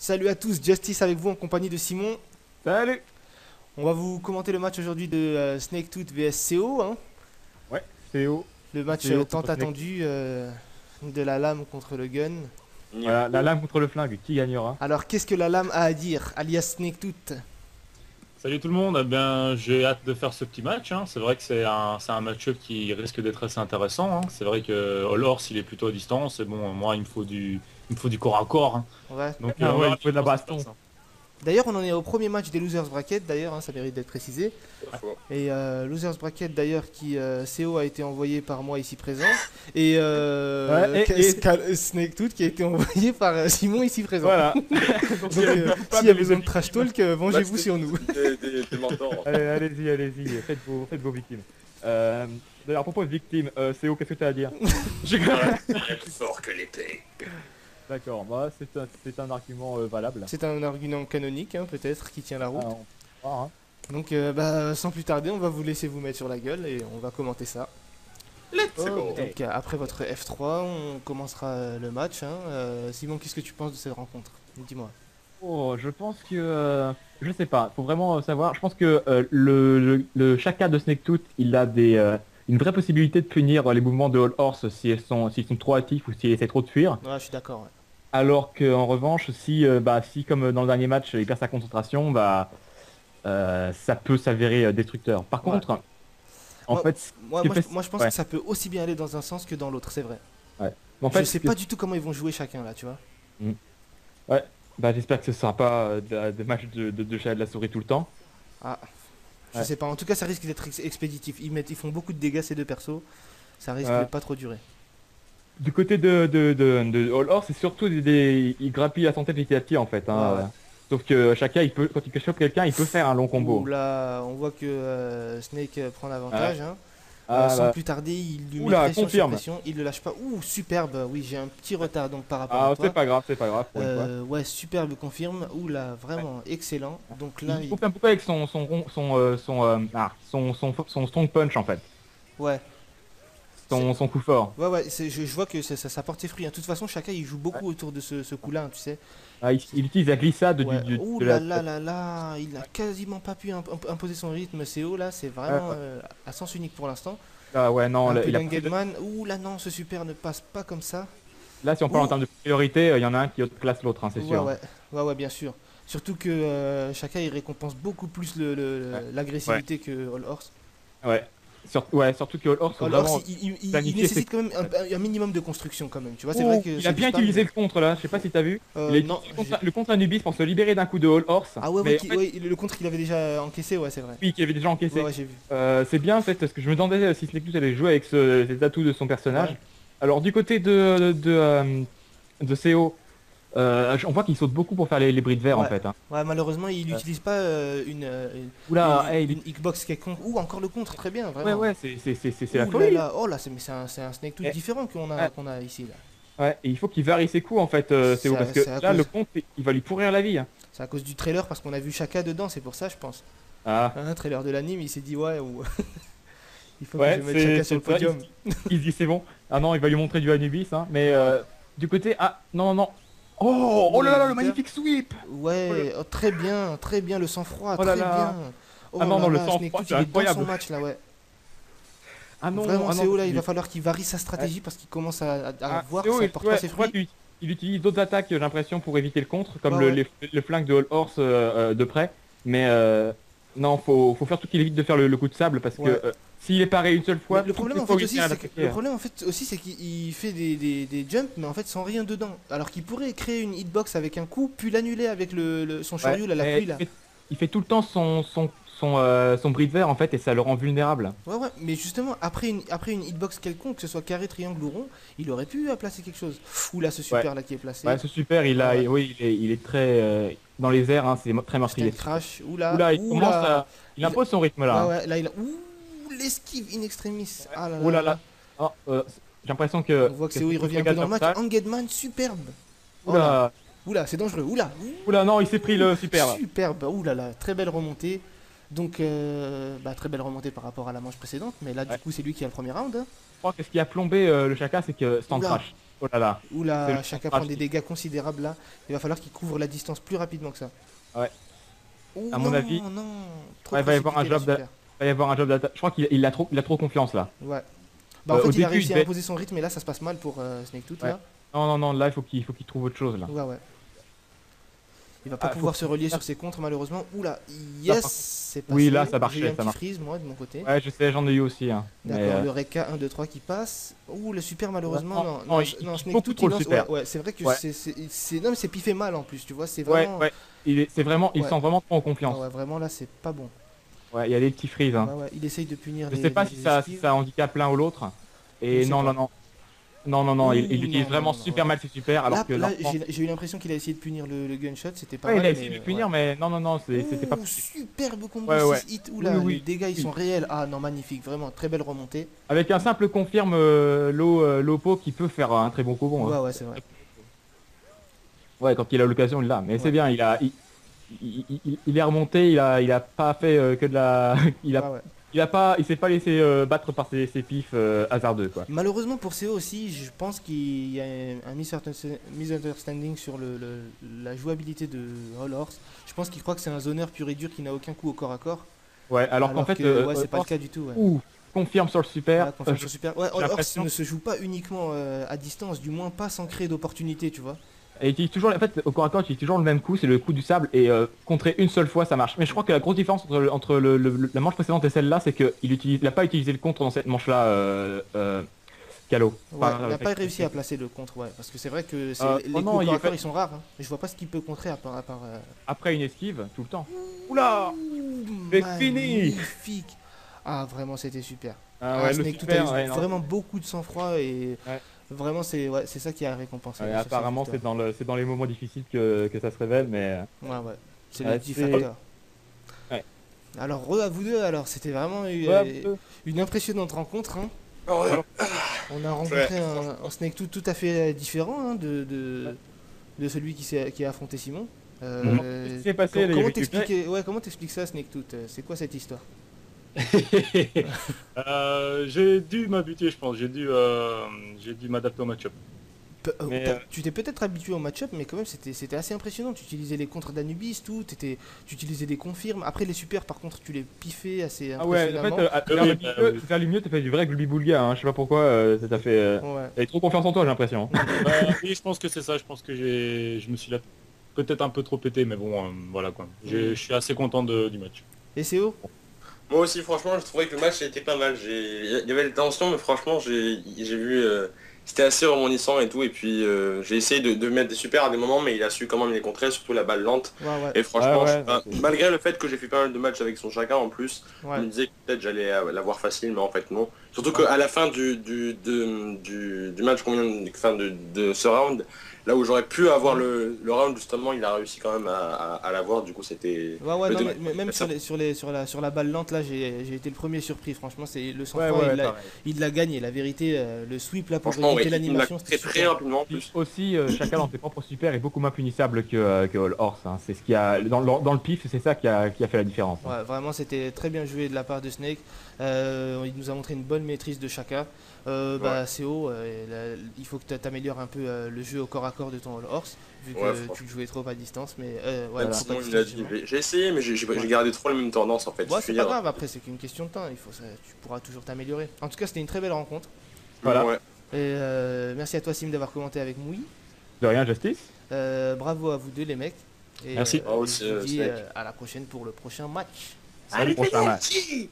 Salut à tous, Justice avec vous en compagnie de Simon. Salut! On va vous commenter le match aujourd'hui de Snaketooth vs CO, hein. Ouais, CO. Le match CO tant contre Snake. attendu de la lame contre le gun. Voilà, la lame contre le flingue, qui gagnera? Alors qu'est-ce que la lame a à dire, alias Snaketooth? Salut tout le monde, eh bien, j'ai hâte de faire ce petit match, hein. C'est vrai que c'est un match-up qui risque d'être assez intéressant, hein. C'est vrai que Olors il est plutôt à distance et bon moi il me faut du corps à corps, hein. Ouais. Donc Ah on ouais, verra il faut de la comment ça se baston. passe, hein. D'ailleurs on en est au premier match des Losers Bracket d'ailleurs, hein, ça mérite d'être précisé. Et Losers Bracket d'ailleurs qui CO a été envoyé par moi ici présent. Et, Ouais, Snaketooth qui a été envoyé par Simon ici présent. Voilà. Donc s'il y a besoin de trash talk, vengez-vous sur nous. Des mentors. Allez-y, faites vos victimes. D'ailleurs, à propos de victimes, CO, qu'est-ce que tu as à dire? Plus fort que l'épée. D'accord, bah, c'est un argument valable. C'est un argument canonique, hein, peut-être, qui tient la route. Ah, on va voir, hein. Donc, sans plus tarder, on va vous laisser vous mettre sur la gueule et on va commenter ça. Let's go. Donc, après votre F3, on commencera le match, hein. Simon, qu'est-ce que tu penses de cette rencontre? Dis-moi. Oh, je pense que... je sais pas, faut vraiment savoir. Je pense que le Shaka de Snaketooth, il a une vraie possibilité de punir les mouvements de All Horse s'ils sont trop actifs ou s'ils essaient trop de fuir. Ouais, je suis d'accord, ouais. Alors qu'en revanche, si comme dans le dernier match, il perd sa concentration, ça peut s'avérer destructeur. Par Ouais. contre, en Moi- fait, ce Moi, qui moi, fait- je pense ouais, que ça peut aussi bien aller dans un sens que dans l'autre, c'est vrai. ouais. Mais en Je fait, sais pas du tout comment ils vont jouer chacun là, tu vois. ouais, j'espère que ce sera pas des matchs de chat et de la souris tout le temps. Ah, je Ouais. sais pas. En tout cas, ça risque d'être expéditif. Ils font beaucoup de dégâts ces deux persos. Ça risque Ouais. de pas trop durer. Du côté de All Horse, c'est surtout il grappille à son tête petit à petit en fait, hein. Ouais, ouais. Sauf que chacun, quand il chope quelqu'un, il peut faire un long combo. Ouh là, on voit que Snake prend l'avantage, hein. Ah, Sans bah. plus tarder, il lui met Oula, pression sur confirme. pression, il le lâche pas. Ouh, superbe, oui, j'ai un petit retard donc par rapport Ah, à toi. c'est pas grave pour une fois. Ouais, superbe, confirme. Ouh là, vraiment excellent. Donc là, Il confirme beaucoup avec son strong punch en fait, ouais, son coup fort. ouais, je vois que ça porte ses fruits, hein. De toute façon, chacun il joue beaucoup autour de ce coup-là, hein, tu sais. Ah, il utilise la glissade Ouais. Ouh de là là là là, il a quasiment pas pu imposer son rythme. CO là, c'est vraiment à sens unique pour l'instant. Ah ouais, non, Un peu il a d'Engelman. Ouh là non, ce super ne passe pas comme ça. là si on parle en Ouh. termes de priorité, il y en a un qui classe l'autre, hein, c'est Ouais, sûr. ouais, bien sûr. Surtout que chacun il récompense beaucoup plus l'agressivité que All Horse. Ouais. Surtout que All Horse sont All vraiment Horse, il planifiés, nécessite quand même un minimum de construction quand même. Tu vois, c'est Oh, vrai que il c'est a du bien spam, utilisé mais- le contre là, je sais pas si t'as vu. Il a non. utilisé le contre Anubis pour se libérer d'un coup de All Horse. Ah ouais, mais ouais, en fait, ouais, le contre qu'il avait déjà encaissé, ouais, c'est vrai. oui, qui avait déjà encaissé. Ouais, ouais, j'ai vu. C'est bien en fait parce que je me demandais si Snake allait jouer avec les atouts de son personnage. Ouais. Alors du côté de CO, on voit qu'il saute beaucoup pour faire les bris de verre en Ouais. fait, hein. Ouais, malheureusement, il n'utilise pas Oula, hey, une Xbox quelconque. Ou encore le contre, très bien, ouais vraiment. c'est la Ouh là folie. là, oh là, c'est un Snake tout Eh. différent qu'on a ici là. Ouais, et il faut qu'il varie ses coups en fait, CO, parce que C'est à là cause- le contre il va lui pourrir la vie, hein. C'est à cause du trailer parce qu'on a vu Chaka dedans, c'est pour ça, je pense. Ah, Un trailer de l'anime, il s'est dit ouais ou il faut ouais, que je mette Chaka sur le ça, podium. il se dit c'est bon. Ah non, il va lui montrer du Anubis, hein. Mais du côté, non. Oh là là, le magnifique sweep. Ouais, oh, très bien le sang-froid, Oh là très là. bien. Oh Ah non, là non, le là, sang-froid, Snake Tooth, c'est il est dans incroyable. son match là, ouais. Ah non, Vraiment, ah non, CO là, il va falloir qu'il varie sa stratégie parce qu'il commence à Ah, voir CO, que ça porte pas ses je vois fruits. qu'il utilise d'autres attaques, j'ai l'impression, pour éviter le contre, comme Ouais, le flingue de All Horse de près. Mais non, faut faire tout qu'il évite de faire le coup de sable parce Ouais. que s'il est paré une seule fois, Mais le toutes problème les en fois fait où il aussi, tient à c'est que l'attaquer, le problème en fait aussi, c'est qu'il fait des jumps, mais en fait sans rien dedans. Alors qu'il pourrait créer une hitbox avec un coup, puis l'annuler avec son ouais, Shoryu là, la mais pluie là. il fait tout le temps son bris de verre en fait et ça le rend vulnérable. Ouais, mais justement, après une hitbox quelconque, que ce soit carré, triangle ou rond, il aurait pu placer quelque chose. Ou là, ce super là qui est placé. Ouais, c'est super, Ouais. oui, il est très dans les airs, hein, c'est très meurtrier. Stand crash, oula, Oula, il impose son rythme là, hein. Ouais, là il a. Ouh, l'esquive in extremis. Ah là là. Oh là là. Oh, j'ai l'impression que. On voit que CO il revient un peu dans le match. Engagement, superbe. Oh là. Oula, Oula, c'est dangereux. Oula. oula, non, il s'est pris le super là. Superbe, oulala, très belle remontée. Donc, très belle remontée par rapport à la manche précédente. Mais là, du Ouais. coup, c'est lui qui a le premier round, hein. Je crois que ce qui a plombé le Chaka, c'est que stand Oula. crash. Oh là là. C'est Oula, le Shaka contraste prend des dégâts considérables là. Il va falloir qu'il couvre la distance plus rapidement que ça. Ouais. Ouh, À mon non, avis, non. Trop ouais, il va y avoir un précipité, là, job de- super. Il va y avoir un job d'attaque. Je crois qu'il a trop confiance là. Ouais. Bah en Au fait, il a début, réussi il à devait- imposer son rythme, et là, ça se passe mal pour Snake là. Non, là il faut qu'il trouve autre chose là. Ouais. Il va pas Ah, pouvoir faut- se relier sur ses contres, malheureusement. Oula, par yes, contre- c'est passé. Oui, là, ça marchait, J'ai eu un ça petit marche. freeze, moi, de mon côté. Ouais, je sais, j'en ai eu aussi. Hein. Mais, D'accord, le Reka 1, 2, 3 qui passe. Ouh, le super, malheureusement, Non, non. il Snake beaucoup Tooth, trop il le lance. super. Ouais, c'est vrai que Ouais. non, mais c'est piffé mal en plus, tu vois. C'est ouais, vraiment. ouais. C'est vraiment, il Ouais. sent vraiment trop en confiance. Ouais, vraiment, là, c'est pas bon. Ouais, il y a des petits freezes. Hein. Ouais, il essaye de punir Je les. sais pas les si ça esquives. handicape l'un ou l'autre. Je Et sais non, pas. non, non. Non, il Ouh, utilise non, vraiment non, super ouais. mal ses super, alors Là, que là, l'enfant- j'ai eu l'impression qu'il a essayé de punir le gunshot, c'était pas Ouais, mal. il a essayé mais, de punir, ouais. mais non, c'était pas Ouh, possible. superbe combo Ouais, ouais. 6 hits. Oula, Oui. les dégâts ils Oui. sont réels. Ah non, magnifique, vraiment, très belle remontée. Avec un simple confirme Lopo qui peut faire un très bon combo. Hein. Ouais, c'est vrai. Ouais, quand il a l'occasion, il l'a. Mais Ouais. c'est bien, il est remonté, il a pas fait que de la... il s'est pas laissé battre par ses pifs hasardeux, quoi. Malheureusement pour CO aussi, je pense qu'il y a un misunderstanding sur la jouabilité de All Horse. Je pense qu'il croit que c'est un zoneur pur et dur qui n'a aucun coup au corps à corps. Ouais, alors qu'en fait... que, ouais, c'est pas le cas du tout. Ouais. Confirme sur le super. Ouais, confiance au super. Ouais, j'ai All Horse l'impression- ne se joue pas uniquement à distance, du moins pas sans créer d'opportunités, tu vois. Et il utilise toujours, en fait, au corps à corps, il utilise toujours le même coup, c'est le coup du sable, et contrer une seule fois, ça marche. Mais je crois que la grosse différence entre la manche précédente et celle-là, c'est qu'il n'a pas utilisé le contre dans cette manche-là, Calo. Ouais, Enfin, il n'a pas avec- réussi à placer le contre, ouais. Parce que c'est vrai que les oh coups non, au il corps à est corps fait- ils sont rares. Hein. Mais je vois pas ce qu'il peut contrer à part. Après une esquive, tout le temps. Oula C'est fini. Magnifique. Ah, vraiment, c'était super. Ah ouais, le Snake Tooth super, a eu ouais, non. vraiment beaucoup de sang-froid et Ouais. vraiment, c'est ça qui a récompensé. Ouais, sur cette apparemment, victoire. c'est dans les moments difficiles que ça se révèle, mais... Ouais. C'est Ouais, le petit c'est- facteur. Ouais. Alors, à vous deux, alors, c'était vraiment une impressionnante rencontre. Hein. Oh, ouais. On a rencontré un Snake Tooth tout à fait différent hein, de celui qui a affronté Simon. Qu'est-ce qui s'est passé, là, il y avait Comment t'expliques ça, Snake Tooth? C'est quoi cette histoire? J'ai dû m'habituer, je pense. J'ai dû m'adapter au match-up. Mais, Tu t'es peut-être habitué au match-up, mais quand même c'était assez impressionnant. Tu utilisais les contres d'Anubis, tu utilisais des confirmes. Après les super, par contre, tu les piffais assez Ah ouais, en impressionnamment. fait, vers le milieu, t'as fait du vrai Glubi-Boulga, hein. Je sais pas pourquoi, ça t'a fait... Ouais. T'avais trop confiance en toi, j'ai l'impression. Oui, je pense que c'est ça. Je pense que je me suis là peut-être un peu trop pété, mais bon, voilà quoi. Je suis assez content du match. Et CO? Moi aussi, franchement, je trouvais que le match était pas mal. Il y avait des tensions, mais franchement, j'ai vu... c'était assez rebondissant et tout. Et puis, j'ai essayé de mettre des super à des moments, mais il a su quand même les contrer, surtout la balle lente. Ouais. Et franchement, Ouais, malgré le fait que j'ai fait pas mal de matchs avec son chacun en plus, Ouais. je me disais que peut-être j'allais l'avoir facile, mais en fait non. Surtout qu'à la fin du match qu'on vient de ce round, là où j'aurais pu avoir le round justement, il a réussi quand même à l'avoir. Du coup, c'était... Ouais, le non, dommage. mais même sur la balle lente, là, j'ai été le premier surpris. Franchement, c'est le sang-froid, Ouais, il l'a gagné. La vérité, le sweep là pour Franchement, éviter ouais, il l'a l'animation, très c'était très super. rapidement en plus. Aussi, chacun dans ses propres super est beaucoup moins punissable que All Horse. Hein. C'est ce qui a dans le pif, c'est ça qui a fait la différence. Hein. Ouais, vraiment, c'était très bien joué de la part de Snake. Il nous a montré une bonne maîtrise de chacun. CO, il faut que tu améliores un peu le jeu au corps à corps de ton All Horse, vu que tu le jouais trop à distance. Mais Même trop sinon, à il a distance, dit, j'ai essayé, mais j'ai gardé trop la même tendance en fait. Ouais, Je c'est veux pas dire. grave, après c'est qu'une question de temps, tu pourras toujours t'améliorer. En tout cas, c'était une très belle rencontre. Voilà. Ouais. Et merci à toi Sim d'avoir commenté avec Moui. De rien, Justice. Bravo à vous deux les mecs. Et, Merci. je vous Aussi, dis Snake. à la prochaine pour le prochain match. Salut, prochain match. Arrivederci.